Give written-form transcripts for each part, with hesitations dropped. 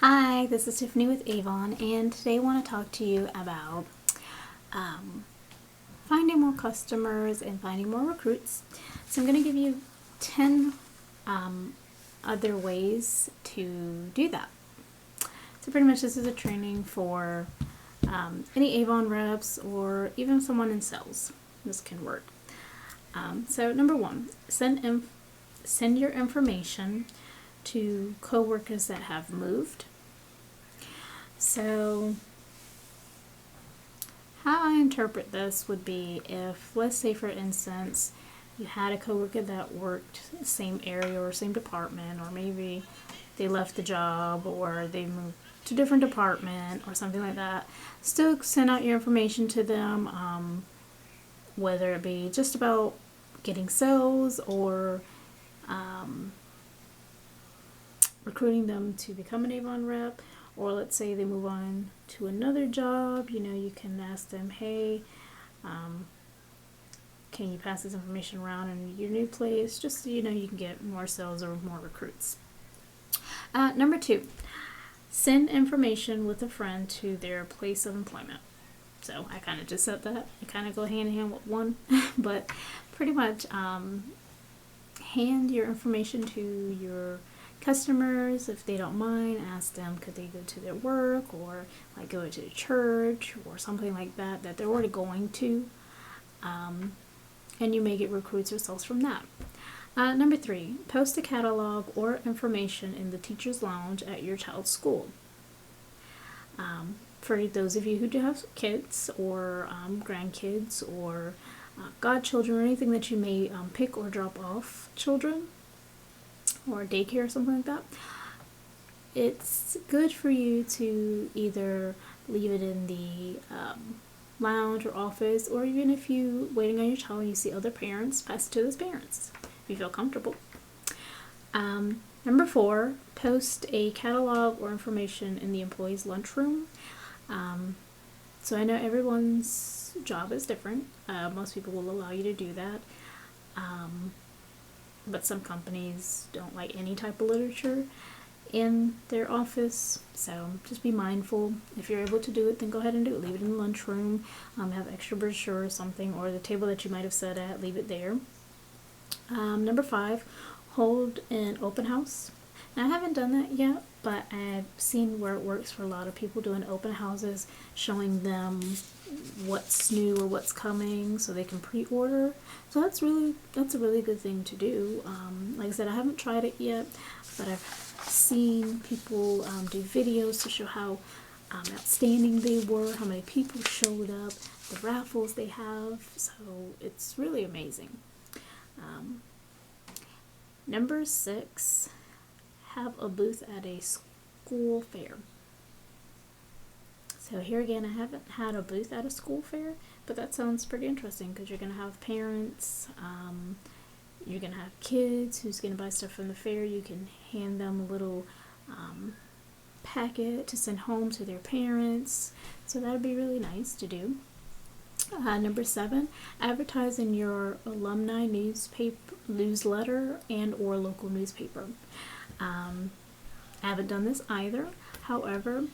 Hi, this is Tiffany with Avon, and today I want to talk to you about finding more customers and finding more recruits. So I'm going to give you 10 other ways to do that. So pretty much this is a training for any Avon reps or even someone in sales. This can work. So number one, send your information to coworkers that have moved. So how I interpret this would be if, let's say for instance, you had a coworker that worked the same area or same department, or maybe they left the job or they moved to a different department or something like that. Still send out your information to them, whether it be just about getting sales or recruiting them to become an Avon rep, or let's say they move on to another job. You can ask them, hey, can you pass this information around in your new place, just so you can get more sales or more recruits. Number two, send information with a friend to their place of employment. So I kind of just said that. I kind of go hand in hand with one, but pretty much hand your information to your customers if they don't mind. Ask them, could they go to their work or like go to church or something like that they're already going to, and you may get recruits or sales from that. Number three, post a catalog or information in the teacher's lounge at your child's school. For those of you who do have kids or grandkids or godchildren or anything that you may pick or drop off children or daycare or something like that, it's good for you to either leave it in the lounge or office, or even if you waiting on your child and you see other parents, pass it to those parents if you feel comfortable. Number four, post a catalog or information in the employee's lunchroom. So I know everyone's job is different. Most people will allow you to do that. But some companies don't like any type of literature in their office, so just be mindful. If you're able to do it, then go ahead and do it. Leave it in the lunchroom, have extra brochure or something, or the table that you might have sat at, leave it there. Number five, hold an open house. Now, I haven't done that yet, but I've seen where it works for a lot of people, doing open houses, showing them what's new or what's coming so they can pre-order. So that's a really good thing to do. Like I said, I haven't tried it yet, but I've seen people do videos to show how outstanding they were, how many people showed up, the raffles they have. So it's really amazing. Number six, have a booth at a school fair. So here again, I haven't had a booth at a school fair, but that sounds pretty interesting because you're going to have parents, you're going to have kids who's going to buy stuff from the fair. You can hand them a little packet to send home to their parents. So that would be really nice to do. Number seven, advertise in your alumni newsletter and or local newspaper. I haven't done this either. However,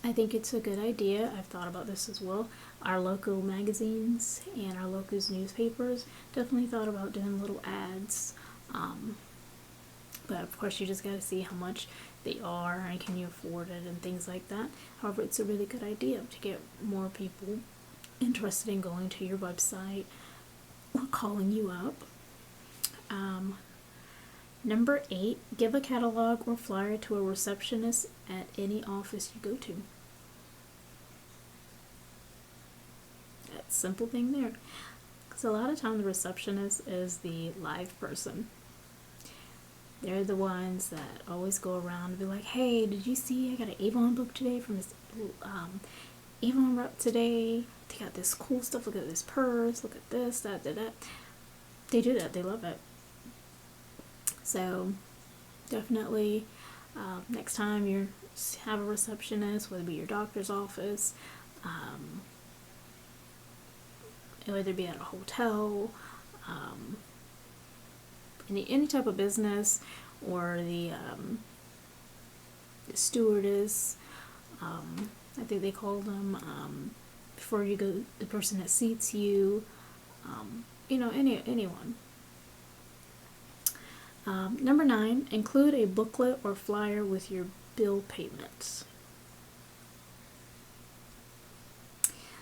I think it's a good idea. I've thought about this as well. Our local magazines and our local newspapers definitely thought about doing little ads. But of course, you just got to see how much they are and can you afford it and things like that. However, it's a really good idea to get more people interested in going to your website or calling you up. Number eight, give a catalog or flyer to a receptionist at any office you go to. That simple thing there. Because a lot of times the receptionist is the live person. They're the ones that always go around and be like, hey, did you see I got an Avon book today from this Avon rep today? They got this cool stuff. Look at this purse. Look at this, that. They do that. They love it. So definitely next time you have a receptionist, whether it be your doctor's office, whether it be at a hotel, any type of business, or the stewardess, I think they call them, before you go, the person that seats you, anyone. Number 9, include a booklet or flyer with your bill payments.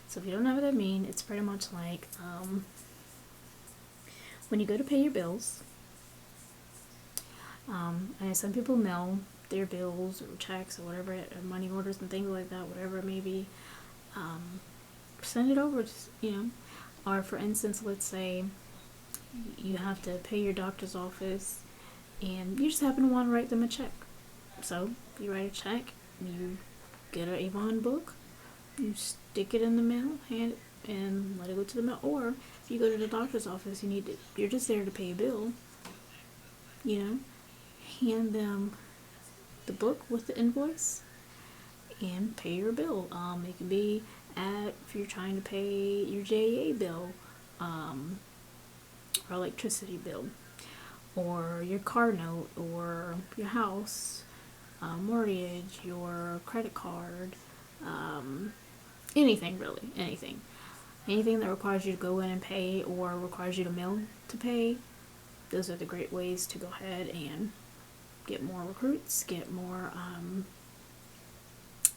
So if you don't know what that means, it's pretty much like when you go to pay your bills, and some people mail their bills or checks or whatever, or money orders and things like that, whatever it may be, send it over, or for instance, let's say you have to pay your doctor's office and you just happen to want to write them a check. So you write a check, you get an Avon book, you stick it in the mail, hand it, and let it go to the mail. Or if you go to the doctor's office, you're just there to pay a bill, hand them the book with the invoice and pay your bill. It can be if you're trying to pay your JEA bill, or electricity bill, or your car note, or your house mortgage, your credit card, anything really, anything that requires you to go in and pay or requires you to mail to pay. Those are the great ways to go ahead and get more recruits, get more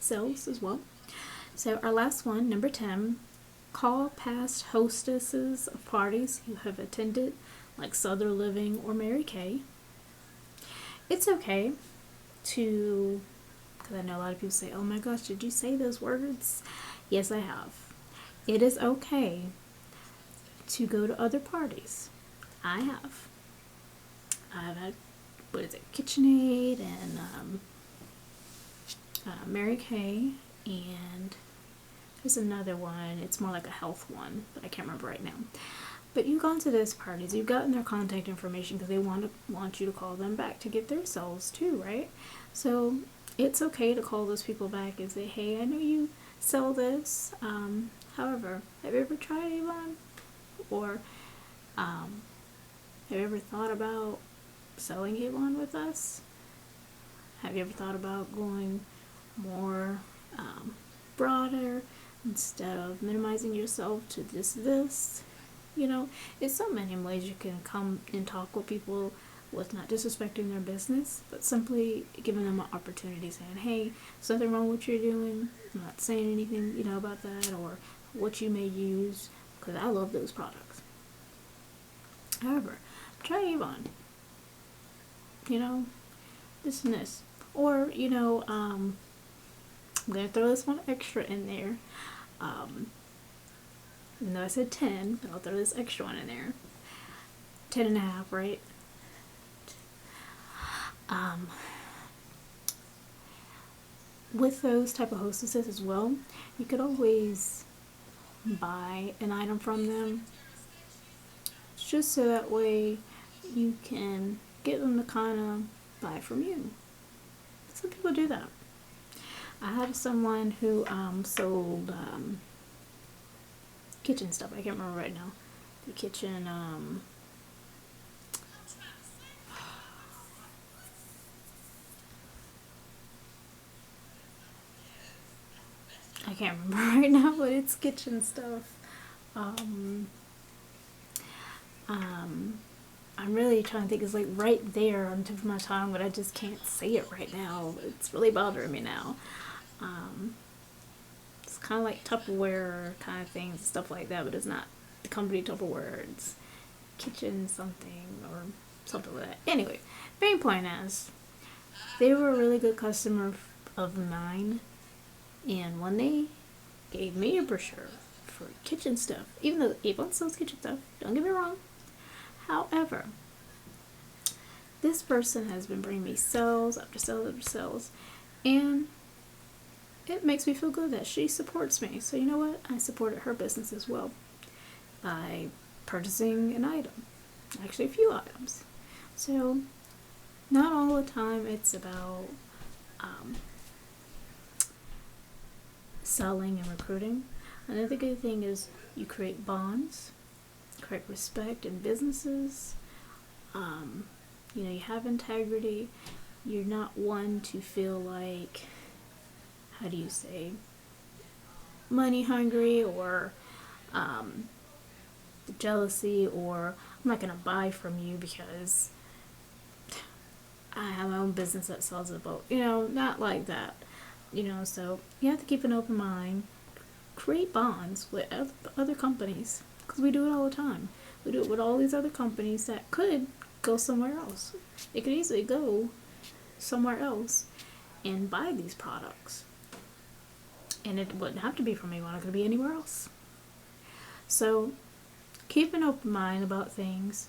sales as well. So our last one, number 10, call past hostesses of parties you have attended, like Southern Living or Mary Kay. It's okay to, because I know a lot of people say, oh my gosh, did you say those words? Yes, I have. It is okay to go to other parties. I have. I've had, KitchenAid and Mary Kay, and there's another one. It's more like a health one, but I can't remember right now. But you've gone to those parties, you've gotten their contact information because they want you to call them back to get their sales too, right? So it's okay to call those people back and say, hey, I know you sell this. However, have you ever tried Avon? Or have you ever thought about selling Avon with us? Have you ever thought about going more broader instead of minimizing yourself to just this? It's so many ways you can come and talk with people with not disrespecting their business, but simply giving them an opportunity, saying, hey, there's nothing wrong with what you're doing. I'm not saying anything, about that, or what you may use, because I love those products. However, try Avon. This and this. Or, I'm going to throw this one extra in there. Even though I said 10, but I'll throw this extra one in there. 10 and a half, right? With those type of hostesses as well, you could always buy an item from them, just so that way you can get them to kind of buy from you. Some people do that. I had someone who sold kitchen stuff. I can't remember right now. The kitchen, I can't remember right now, but it's kitchen stuff. I'm really trying to think. It's like right there on the tip of my tongue, but I just can't say it right now. It's really bothering me now. It's kind of like Tupperware kind of things, stuff like that, but it's not the company Tupperware. It's kitchen something or something like that. Anyway, main point is, they were a really good customer of mine, and when they gave me a brochure for kitchen stuff, even though Avon sells kitchen stuff, don't get me wrong. However, this person has been bringing me sales after sales after sales, and it makes me feel good that she supports me. So you know what? I supported her business as well by purchasing an item, actually a few items. So not all the time it's about selling and recruiting. Another good thing is you create bonds, create respect in businesses. You have integrity, you're not one to feel like, how do you say, money hungry, or jealousy, or I'm not gonna buy from you because I have my own business that sells a boat. Not like that. So you have to keep an open mind. Create bonds with other companies, because we do it all the time. We do it with all these other companies that could go somewhere else. It could easily go somewhere else and buy these products. And it wouldn't have to be from Avon, it could be anywhere else. So keep an open mind about things,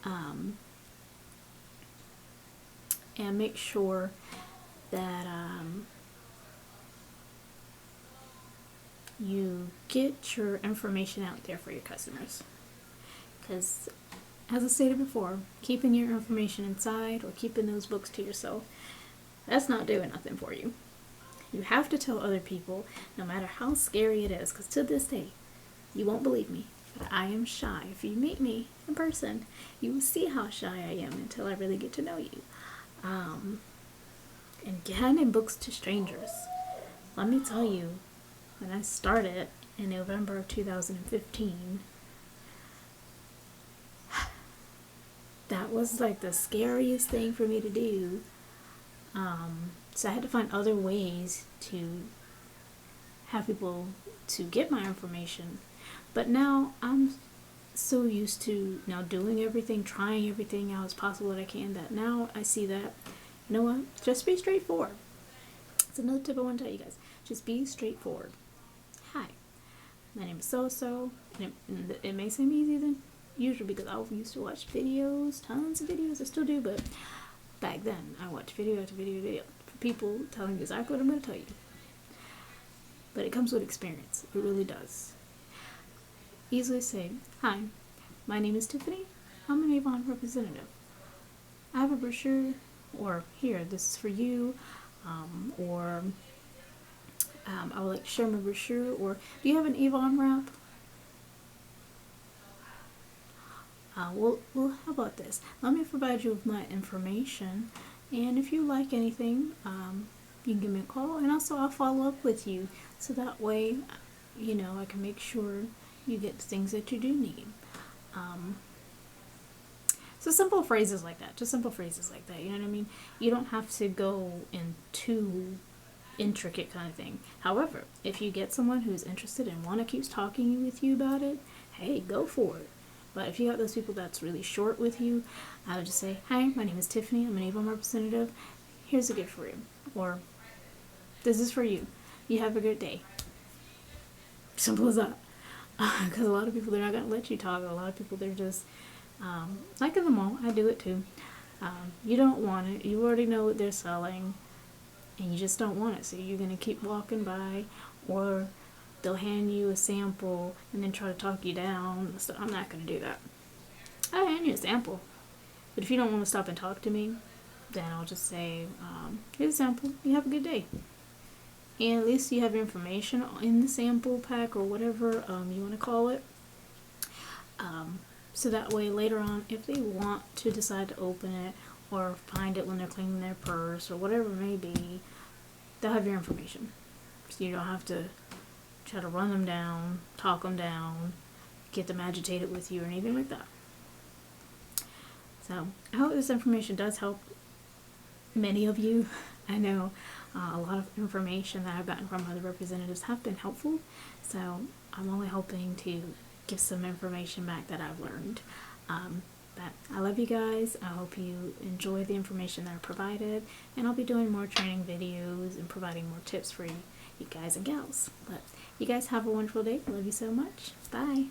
and make sure that you get your information out there for your customers. Because, as I stated before, keeping your information inside or keeping those books to yourself, that's not doing nothing for you. You have to tell other people, no matter how scary it is, because to this day, you won't believe me, but I am shy. If you meet me in person, you will see how shy I am until I really get to know you. And handing books to strangers, let me tell you, when I started in November of 2015, that was like the scariest thing for me to do. So I had to find other ways to have people to get my information. But now I'm so used to now doing everything, trying everything out as possible that I can, that now I see that, you know what, just be straightforward. It's another tip I want to tell you guys. Just be straightforward. Hi, my name is so-so, and it may seem easier than usual because I used to watch videos, tons of videos, I still do, but back then I watched video after video for people telling you exactly what I'm going to tell you. But it comes with experience. It really does. Easily say, hi, my name is Tiffany. I'm an Avon representative. I have a brochure, or here, this is for you, or I would like to share my brochure, or do you have an Avon wrap? Well, how about this? Let me provide you with my information, and if you like anything, you can give me a call, and also I'll follow up with you, so that way, I can make sure you get the things that you do need. So simple phrases like that, just simple phrases like that, you know what I mean? You don't have to go into intricate kind of thing. However, if you get someone who's interested and want to keep talking with you about it, hey, go for it. But if you got those people that's really short with you, I would just say, hi, my name is Tiffany, I'm an Avon representative, here's a gift for you, or this is for you, you have a good day. Simple as that. Because a lot of people, they're not going to let you talk. A lot of people, they're just like in the mall. I do it too. You don't want it. You already know what they're selling, and you just don't want it. So you're going to keep walking by, or they'll hand you a sample and then try to talk you down. So I'm not going to do that. I'll hand you a sample, but if you don't want to stop and talk to me, then I'll just say, here's a sample. You have a good day. And at least you have information in the sample pack, or whatever you want to call it. So that way later on, if they want to decide to open it or find it when they're cleaning their purse or whatever it may be, they'll have your information. So you don't have to try to run them down, talk them down, get them agitated with you or anything like that. So I hope this information does help many of you. I know a lot of information that I've gotten from other representatives have been helpful, so I'm only hoping to give some information back that I've learned. But I love you guys. I hope you enjoy the information that I provided, and I'll be doing more training videos and providing more tips for you guys and gals. But you guys have a wonderful day. Love you so much. Bye.